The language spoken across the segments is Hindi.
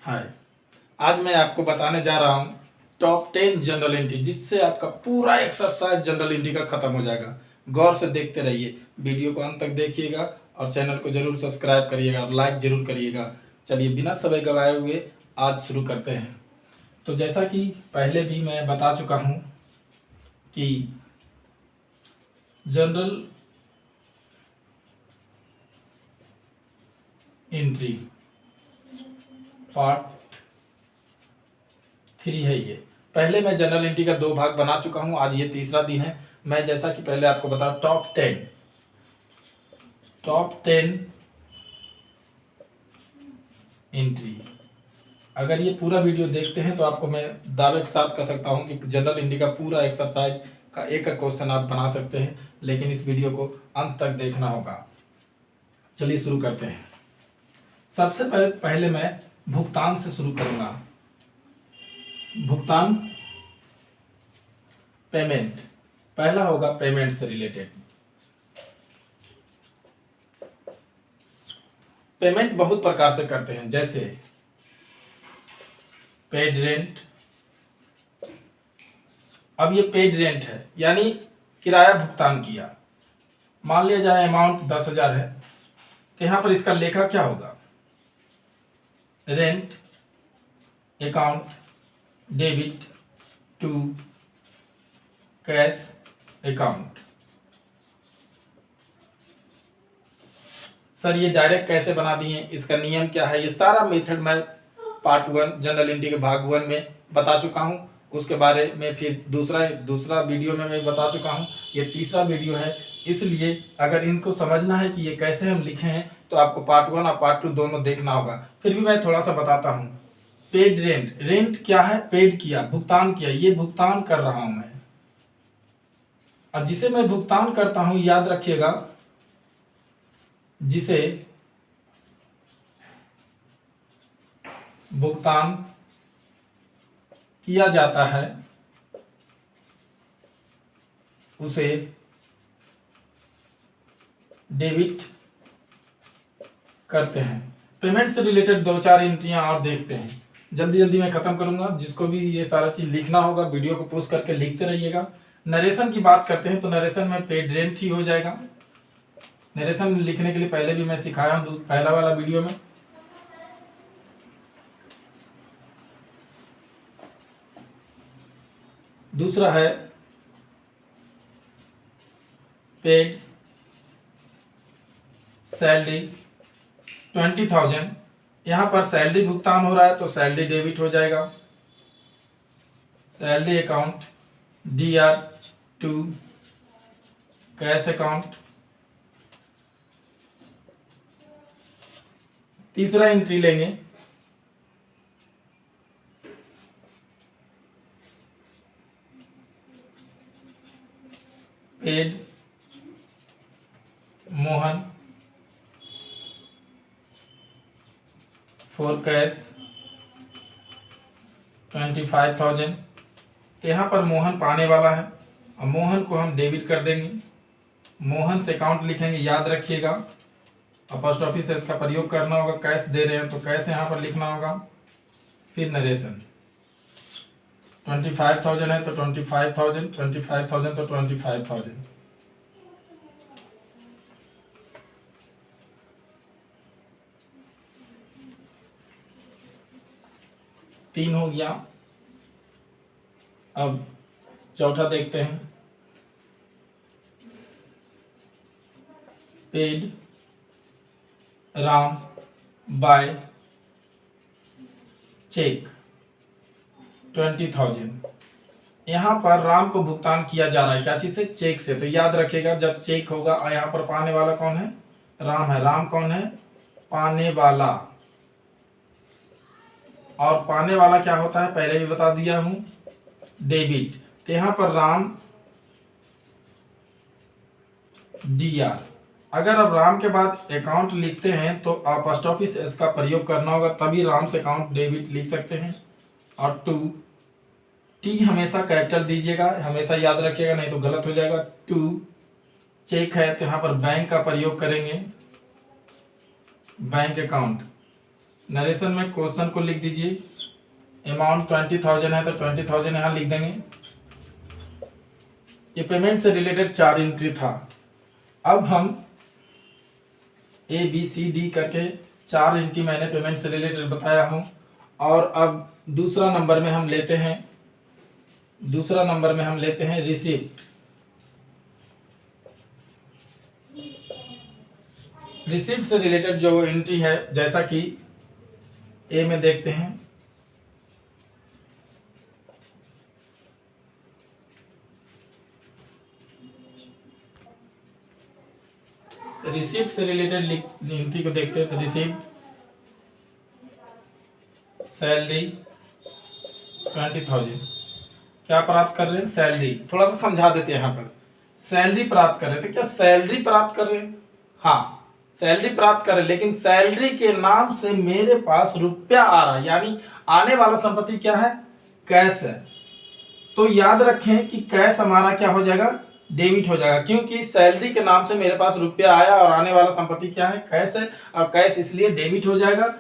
हाय। आज मैं आपको बताने जा रहा हूँ टॉप 10 जनरल एंट्री, जिससे आपका पूरा एक्सरसाइज जनरल एंट्री का खत्म हो जाएगा। गौर से देखते रहिए, वीडियो को अंत तक देखिएगा और चैनल को जरूर सब्सक्राइब करिएगा और लाइक जरूर करिएगा। चलिए बिना समय गवाए हुए आज शुरू करते हैं। तो जैसा कि पहले भी मैं बता चुका हूँ कि जनरल एंट्री पार्ट 3 है ये। पहले मैं जनरल एंट्री का 2 भाग बना चुका हूं, आज ये तीसरा दिन है। मैं जैसा कि पहले आपको बता टॉप 10 एंट्री, अगर ये पूरा वीडियो देखते हैं तो आपको मैं दावे के साथ कह सकता हूं कि जनरल एंट्री का पूरा एक्सरसाइज का एक क्वेश्चन आप बना सकते हैं, लेकिन इस वीडियो को अंत तक देखना होगा। चलिए शुरू करते हैं। सबसे पहले मैं भुगतान से शुरू करूंगा। भुगतान पेमेंट पहला होगा, पेमेंट से रिलेटेड। पेमेंट बहुत प्रकार से करते हैं, जैसे पेड रेंट। अब ये पेड रेंट है, यानी किराया भुगतान किया। मान लिया जाए अमाउंट 10,000 है, तो यहां पर इसका लेखा क्या होगा? Rent account debit to cash account. Sir ये डायरेक्ट कैसे बना दिए, इसका नियम क्या है? ये सारा मेथड मैं पार्ट 1 जनरल एंट्री के भाग 1 में बता चुका हूं। उसके बारे में फिर दूसरा वीडियो में मैं बता चुका हूं। ये तीसरा वीडियो है, इसलिए अगर इनको समझना है कि ये कैसे हम लिखे हैं तो आपको पार्ट 1 और पार्ट 2 दोनों देखना होगा। फिर भी मैं थोड़ा सा बताता हूँ। पेड रेंट, रेंट क्या है? पेड किया, भुगतान किया, ये भुगतान कर रहा हूं मैं। और जिसे मैं भुगतान करता हूं, याद रखिएगा, जिसे भुगतान किया जाता है उसे डेबिट करते हैं। पेमेंट से रिलेटेड 2-4 एंट्रियां और देखते हैं। जल्दी जल्दी मैं खत्म करूंगा। जिसको भी ये सारा चीज लिखना होगा, वीडियो को पोस्ट करके लिखते रहिएगा। नरेशन की बात करते हैं तो नरेशन में पेड रेंट ही हो जाएगा। नरेशन लिखने के लिए पहले भी मैं सिखाया हूं पहला वाला वीडियो में। दूसरा है पेड सैलरी 20,000। यहां पर सैलरी भुगतान हो रहा है तो सैलरी डेबिट हो जाएगा। Salary account DR to cash account. तीसरा एंट्री लेंगे पेड मोहन फॉर कैश 25,000। यहाँ पर मोहन पाने वाला है और मोहन को हम डेबिट कर देंगे। मोहन से अकाउंट लिखेंगे, याद रखिएगा। और पोस्ट ऑफिस से इसका प्रयोग करना होगा। कैश दे रहे हैं तो कैश यहाँ पर लिखना होगा। फिर नरेशन 25,000 है तो 25,000, 25,000 तो 25,000। तीन हो गया। अब चौथा देखते हैं, पेड राम बाय चेक 20,000। यहाँ पर राम को भुगतान किया जा रहा है, क्या चीज से? चेक से। तो याद रखिएगा, जब चेक होगा और यहाँ पर पाने वाला कौन है? राम है। राम कौन है? पाने वाला। और पाने वाला क्या होता है पहले भी बता दिया हूं, डेबिट। तो यहां पर राम DR। अगर अब राम के बाद अकाउंट लिखते हैं तो आप पोस्ट ऑफिस इसका प्रयोग करना होगा, तभी राम से अकाउंट डेबिट लिख सकते हैं। और T हमेशा कैपिटल दीजिएगा, हमेशा याद रखिएगा, नहीं तो गलत हो जाएगा। टू चेक है तो यहाँ पर बैंक का प्रयोग करेंगे, बैंक अकाउंट नरेशन में क्वेश्चन को लिख दीजिए। अमाउंट 20,000 है तो 20,000 यहाँ लिख देंगे। ये पेमेंट से रिलेटेड 4 एंट्री था। अब हम ABCD करके 4 एंट्री मैंने पेमेंट से रिलेटेड बताया हूँ। और अब दूसरा नंबर में हम लेते हैं रिसिप्ट। रिसिप्ट से रिलेटेड जो एंट्री है, जैसा कि ए में देखते हैं, रिसिप्ट से रिलेटेड एंट्री को देखते हैं। तो रिसिप्ट सैलरी 20,000, क्या प्राप्त कर रहे हैं? सैलरी। थोड़ा सा समझा देते हैं। यहाँ पर सैलरी प्राप्त कर रहे हैं, तो क्या सैलरी प्राप्त कर रहे हैं? हाँ, सैलरी प्राप्त कर रहे हैं, लेकिन सैलरी के नाम से मेरे पास रुपया आ रहा है, यानी आने वाला संपत्ति क्या है? कैश है। तो याद रखें कि कैश हमारा क्या हो जाएगा? डेबिट हो जाएगा, क्योंकि सैलरी के नाम से मेरे पास रुपया आया और आने वाला संपत्ति क्या है? कैश है, और कैश इसलिए डेबिट हो जाएगा।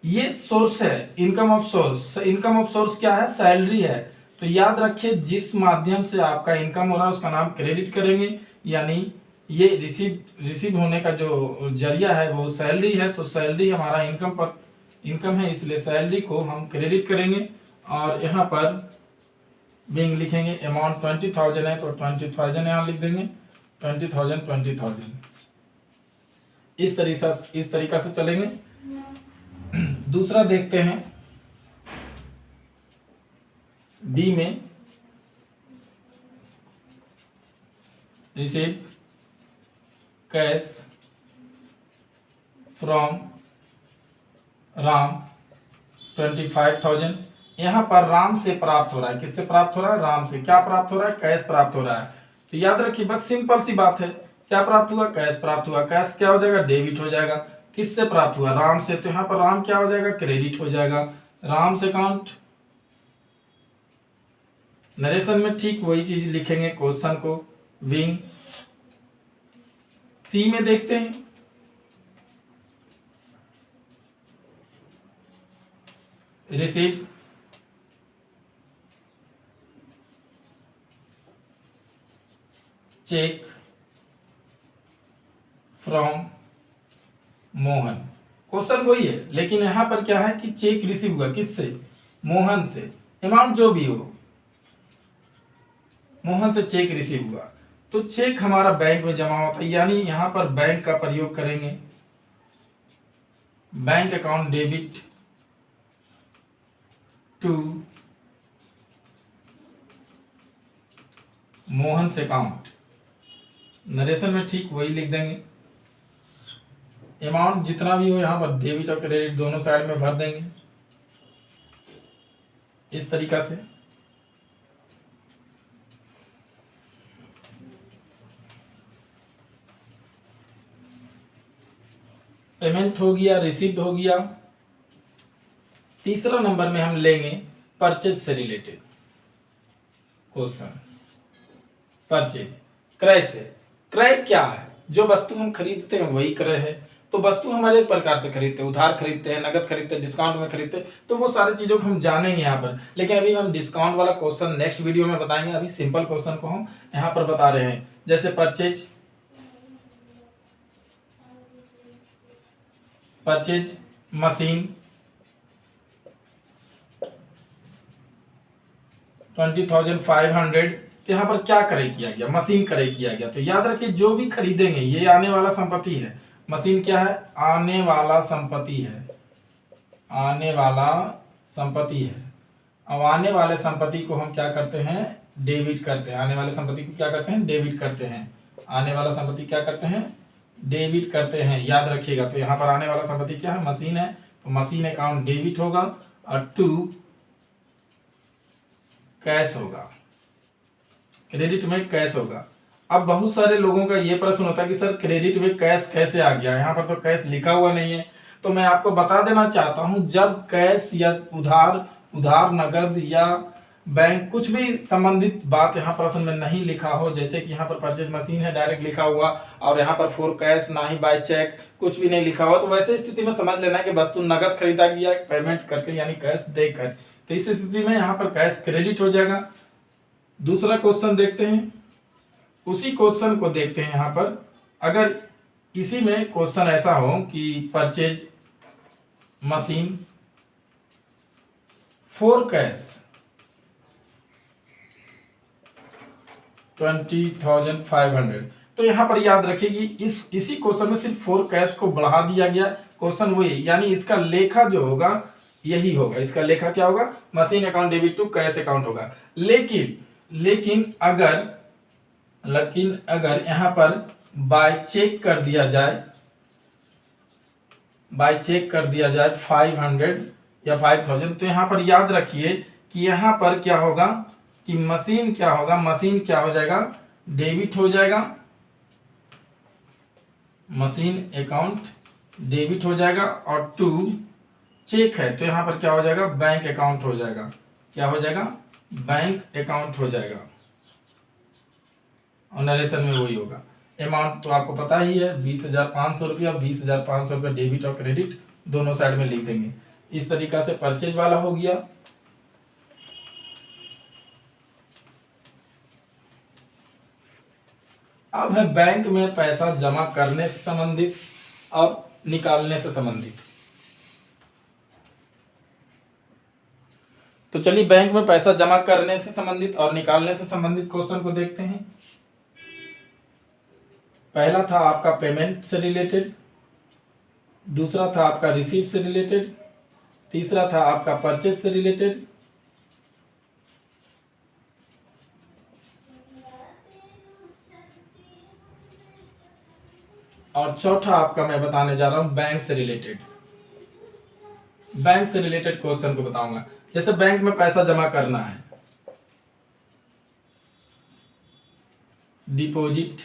ये सोर्स है, income of source. Income of source क्या है? सैलरी है। तो याद रखिए, जिस माध्यम से आपका इनकम हो रहा है उसका नाम क्रेडिट करेंगे, यानी ये रिसीव होने का जो जरिया है वो सैलरी है। तो सैलरी हमारा इनकम है, इसलिए सैलरी को हम क्रेडिट करेंगे। और यहाँ पर बिंग लिखेंगे। अमाउंट 20,000 है तो 20,000 यहाँ लिख देंगे। 20,000 इस तरीका से चलेंगे। दूसरा देखते हैं, बी में रिसीव कैश फ्रॉम राम 25,000। यहाँ पर राम से प्राप्त हो रहा है। किससे प्राप्त हो रहा है? राम से। क्या प्राप्त हो रहा है? कैश प्राप्त हो रहा है। तो याद रखिए, बस सिंपल सी बात है। क्या प्राप्त हुआ? कैश प्राप्त हुआ। कैश क्या हो जाएगा? डेबिट हो जाएगा। किससे प्राप्त हुआ? राम से। तो यहाँ पर राम क्या हो जाएगा? क्रेडिट हो जाएगा। राम से काउंट। नरेशन में ठीक वही चीज लिखेंगे, क्वेश्चन को विंग। सी में देखते हैं, receive cheque from Mohan. Question वही है, लेकिन यहां पर क्या है कि चेक रिसीव हुआ। किससे? मोहन से। अमाउंट जो भी हो, मोहन से चेक रिसीव हुआ। तो चेक हमारा बैंक में जमा होता है, यानी यहां पर बैंक का प्रयोग करेंगे। Bank account debit to Mohan से अकाउंट। नरेशन में ठीक वही लिख देंगे। अमाउंट जितना भी हो यहाँ पर डेबिट और क्रेडिट दोनों साइड में भर देंगे, इस तरीका से। पेमेंट हो गया, रिसीव्ड हो गया। तीसरा नंबर में हम लेंगे परचेज से रिलेटेड क्वेश्चन। परचेज क्रय से। क्रय क्या है? जो वस्तु हम खरीदते हैं वही क्रय है। तो वस्तु हमारे एक प्रकार से खरीदते हैं, उधार खरीदते हैं, नगद खरीदते हैं, डिस्काउंट में खरीदते हैं। तो वो सारी चीजों को हम जानेंगे यहाँ पर। लेकिन अभी हम डिस्काउंट वाला क्वेश्चन नेक्स्ट वीडियो में बताएंगे। अभी सिंपल क्वेश्चन को हम यहाँ पर बता रहे हैं। जैसे परचेज मशीन 20,500। यहाँ पर क्या क्रय किया गया? मशीन क्रय किया गया। तो याद रखिए, जो भी खरीदेंगे ये आने वाला संपत्ति है। मशीन क्या है? आने वाला संपत्ति है। आने वाला संपत्ति है। अब आने वाले संपत्ति को हम क्या करते हैं? डेबिट करते हैं। आने वाले संपत्ति को क्या करते हैं? डेबिट करते हैं। आने वाला संपत्ति क्या करते हैं? डेबिट करते हैं। याद रखिएगा। तो यहाँ पर आने वाला संपत्ति क्या है? मशीन है। तो मशीन अकाउंट डेबिट होगा और टू कैश होगा। क्रेडिट में कैश होगा। अब बहुत सारे लोगों का ये प्रश्न होता है कि सर क्रेडिट में कैश कैसे आ गया? यहाँ पर तो कैश लिखा हुआ नहीं है। तो मैं आपको बता देना चाहता हूँ, जब कैश या उधार नगद या बैंक कुछ भी संबंधित बात यहाँ प्रश्न में नहीं लिखा हो, जैसे कि यहाँ पर परचेज मशीन है डायरेक्ट लिखा हुआ और यहाँ पर फॉर कैश ना ही बाय चेक कुछ भी नहीं लिखा हुआ, तो वैसे स्थिति में समझ लेना है कि वस्तु नगद खरीदा गया पेमेंट करके यानी कैश देकर। तो इस स्थिति में यहाँ पर कैश क्रेडिट हो जाएगा। दूसरा क्वेश्चन देखते हैं, उसी क्वेश्चन को देखते हैं। यहाँ पर अगर इसी में क्वेश्चन ऐसा हो कि परचेज मशीन फॉर कैश 20,500, तो यहाँ पर याद रखिए कि इसी क्वेश्चन में सिर्फ फॉर कैश को बढ़ा दिया गया। क्वेश्चन वही, यानी इसका लेखा जो होगा यही होगा। इसका लेखा क्या होगा? Machine account debit to cash account होगा। लेकिन अगर यहाँ पर बाय चेक कर दिया जाए, 500 या 5,000, तो यहाँ पर याद रखिए कि यहाँ पर क्या होगा कि मशीन क्या हो जाएगा? डेबिट हो जाएगा। मशीन अकाउंट डेबिट हो जाएगा और टू चेक है तो यहाँ पर क्या हो जाएगा? बैंक अकाउंट हो जाएगा। क्या हो जाएगा? बैंक अकाउंट हो जाएगा। और नरेशन में वही होगा। अमाउंट तो आपको पता ही है 20,500 रुपया। 20,500 रुपया डेबिट और क्रेडिट दोनों साइड में लिख देंगे। इस तरीका से परचेज वाला हो गया। अब है बैंक में पैसा जमा करने से संबंधित और निकालने से संबंधित। तो चलिए बैंक में पैसा जमा करने से संबंधित और निकालने से संबंधित क्वेश्चन को देखते हैं। पहला था आपका पेमेंट से रिलेटेड, दूसरा था आपका रिसीव से रिलेटेड, तीसरा था आपका परचेज से रिलेटेड, और चौथा आपका मैं बताने जा रहा हूं बैंक से रिलेटेड। बैंक से रिलेटेड क्वेश्चन को बताऊंगा। जैसे बैंक में पैसा जमा करना है, डिपॉजिट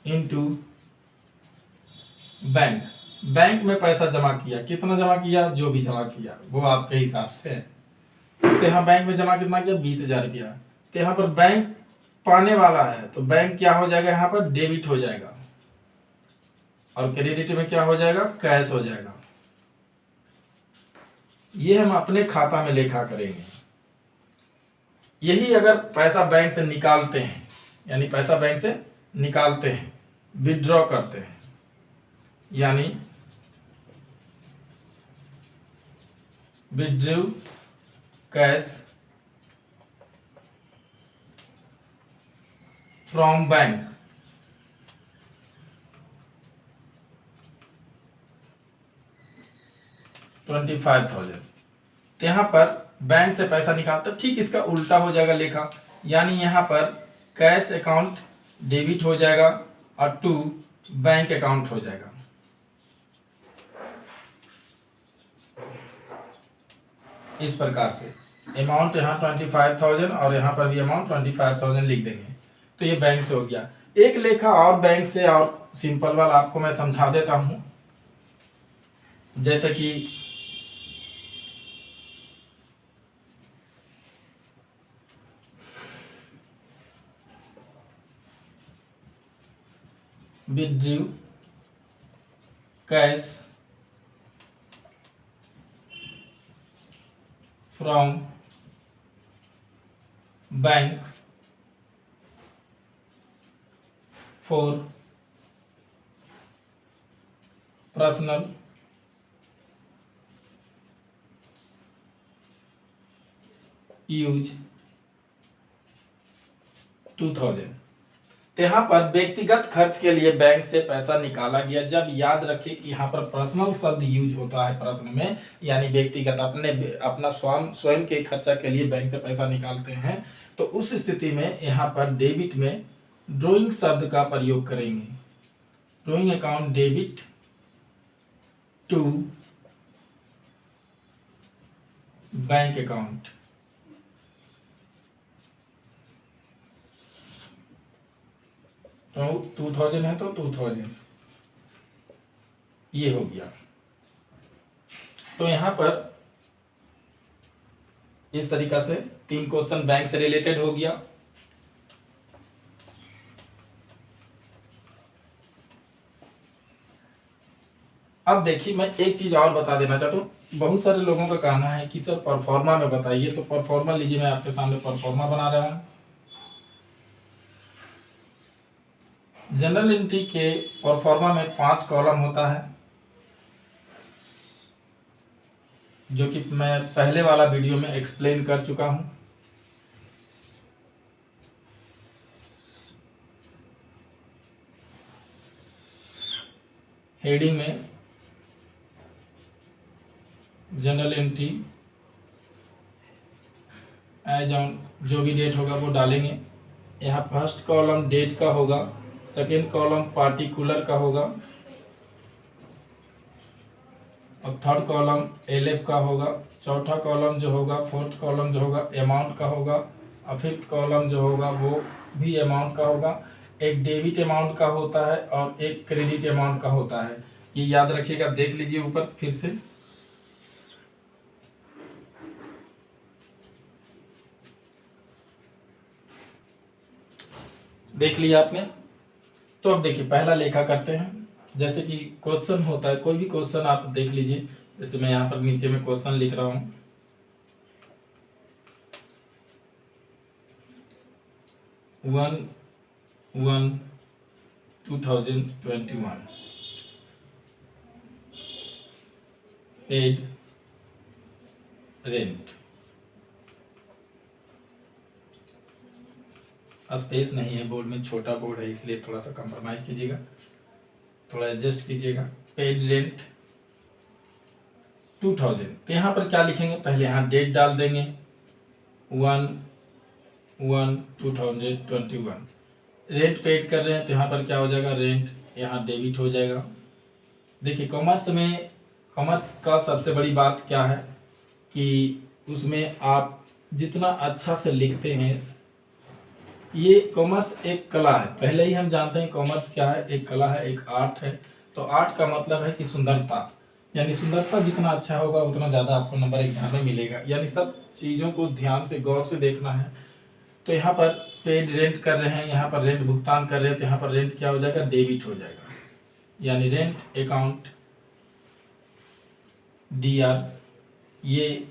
इनटू बैंक में पैसा जमा किया। कितना जमा किया? जो भी जमा किया वो आपके हिसाब से है। तो यहाँ बैंक में जमा कितना किया? 20,000 रुपया। तो यहाँ पर बैंक पाने वाला है तो बैंक क्या हो जाएगा? यहाँ पर डेबिट हो जाएगा और क्रेडिट में क्या हो जाएगा? कैश हो जाएगा। ये हम अपने खाता में लेखा करेंगे। यही अगर पैसा बैंक से निकालते हैं, यानी पैसा बैंक से निकालते हैं, विड्रॉ करते हैं, यानी विड्रू कैश फ्रॉम बैंक, $25,000। तो यहां पर बैंक से पैसा निकालते, ठीक इसका उल्टा हो जाएगा लेखा, यानी यहां पर कैश अकाउंट डेबिट हो जाएगा और टू बैंक अकाउंट हो जाएगा। इस प्रकार से अमाउंट यहाँ 25,000 और यहाँ पर भी अमाउंट 25,000 लिख देंगे। तो ये बैंक से हो गया। एक लेखा और बैंक से और सिंपल वाला आपको मैं समझा देता हूं। जैसे कि withdrew cash from bank for personal use 2,000। तो यहाँ पर व्यक्तिगत खर्च के लिए बैंक से पैसा निकाला गया। जब याद रखिए कि यहाँ पर पर्सनल शब्द यूज होता है प्रश्न में, यानी व्यक्तिगत अपना स्वयं के खर्चा के लिए बैंक से पैसा निकालते हैं, तो उस स्थिति में यहाँ पर डेबिट में ड्रॉइंग शब्द का प्रयोग करेंगे। Drawing account debit to bank account. तो 2,000 है तो 2,000 ये हो गया। तो यहां पर इस तरीका से 3 क्वेश्चन बैंक से रिलेटेड हो गया। अब देखिए मैं एक चीज और बता देना चाहता हूँ, बहुत सारे लोगों का कहना है कि सर परफॉर्मा में बताइए, तो परफॉर्मा लीजिए, मैं आपके सामने परफॉर्मा बना रहा हूँ। जनरल एंट्री के परफॉर्मा में 5 कॉलम होता है, जो कि मैं पहले वाला वीडियो में एक्सप्लेन कर चुका हूँ। हेडिंग में जनरल एंट्री एज ऑन, जो भी डेट होगा वो डालेंगे। यहाँ फर्स्ट कॉलम डेट का होगा, सेकेंड कॉलम पार्टिकुलर का होगा, और थर्ड कॉलम एलएफ का होगा, चौथा कॉलम जो होगा, फोर्थ कॉलम जो होगा अमाउंट का होगा, और फिफ्थ कॉलम जो होगा वो भी अमाउंट का होगा। एक डेबिट अमाउंट का होता है और एक क्रेडिट अमाउंट का होता है, ये याद रखिएगा। देख लीजिए ऊपर फिर से, देख लिया आपने। तो अब देखिए पहला लेखा करते हैं। जैसे कि क्वेश्चन होता है, कोई भी क्वेश्चन आप देख लीजिए, जैसे मैं यहाँ पर नीचे में क्वेश्चन लिख रहा हूँ, वन 2021 पेड रेंट, स्पेस नहीं है बोर्ड में, छोटा बोर्ड है इसलिए थोड़ा सा कंप्रोमाइज कीजिएगा, थोड़ा एडजस्ट कीजिएगा। पेड रेंट 2000, तो यहाँ पर क्या लिखेंगे, पहले यहाँ डेट डाल देंगे 1/1/2021। रेंट पेड कर रहे हैं तो यहाँ पर क्या हो जाएगा, रेंट यहाँ डेबिट हो जाएगा। देखिए कॉमर्स में, कॉमर्स का सबसे बड़ी बात क्या है कि उसमें आप जितना अच्छा से लिखते हैं, ये कॉमर्स एक कला है, पहले ही हम जानते हैं कॉमर्स क्या है, एक कला है, एक आर्ट है। तो आर्ट का मतलब है कि सुंदरता, यानी सुंदरता जितना अच्छा होगा उतना ज़्यादा आपको नंबर एग्जाम में मिलेगा, यानी सब चीज़ों को ध्यान से गौर से देखना है। तो यहाँ पर पेड रेंट कर रहे हैं, यहाँ पर रेंट भुगतान कर रहे हैं, तो यहाँ पर रेंट क्या हो जाएगा, डेबिट हो जाएगा, यानी रेंट अकाउंट DR, ये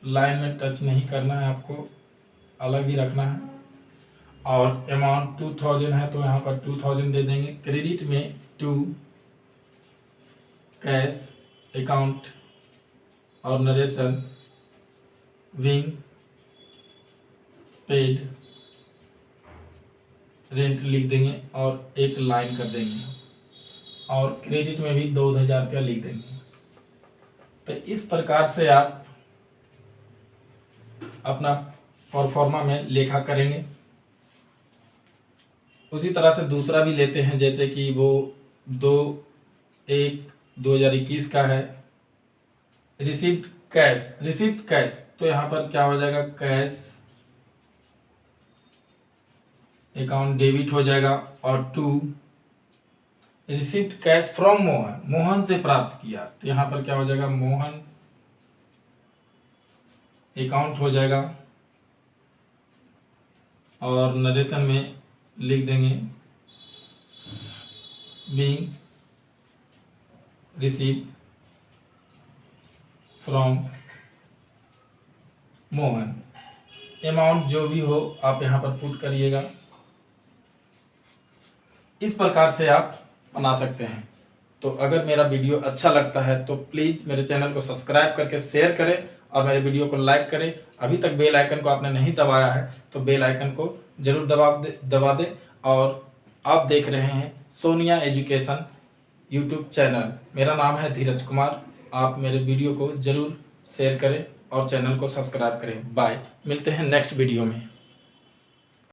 लाइन में टच नहीं करना है आपको, अलग ही रखना है। और अमाउंट 2000 है तो यहाँ पर 2000 दे देंगे। क्रेडिट में टू कैश अकाउंट और नरेशन विंग पेड रेंट लिख देंगे और एक लाइन कर देंगे, और क्रेडिट में भी 2000 रुपया लिख देंगे। तो इस प्रकार से आप अपना परफॉर्मा में लेखा करेंगे। उसी तरह से दूसरा भी लेते हैं, जैसे कि वो 2/1/2021 का है, रिसीव्ड कैश, तो यहाँ पर क्या हो जाएगा, कैश अकाउंट डेबिट हो जाएगा। और to received cash from Mohan, Mohan से प्राप्त किया, तो यहाँ पर क्या हो जाएगा, मोहन अकाउंट हो जाएगा, और नरेशन में लिख देंगे being receive from Mohan. Amount जो भी हो आप यहाँ पर पुट करिएगा। इस प्रकार से आप बना सकते हैं। तो अगर मेरा वीडियो अच्छा लगता है तो प्लीज़ मेरे चैनल को सब्सक्राइब करके शेयर करें और मेरे वीडियो को लाइक करें। अभी तक बेल आइकन को आपने नहीं दबाया है तो बेल आइकन को जरूर दबा दें। और आप देख रहे हैं सोनिया एजुकेशन यूट्यूब चैनल, मेरा नाम है धीरज कुमार। आप मेरे वीडियो को जरूर शेयर करें और चैनल को सब्सक्राइब करें। बाय, मिलते हैं नेक्स्ट वीडियो में।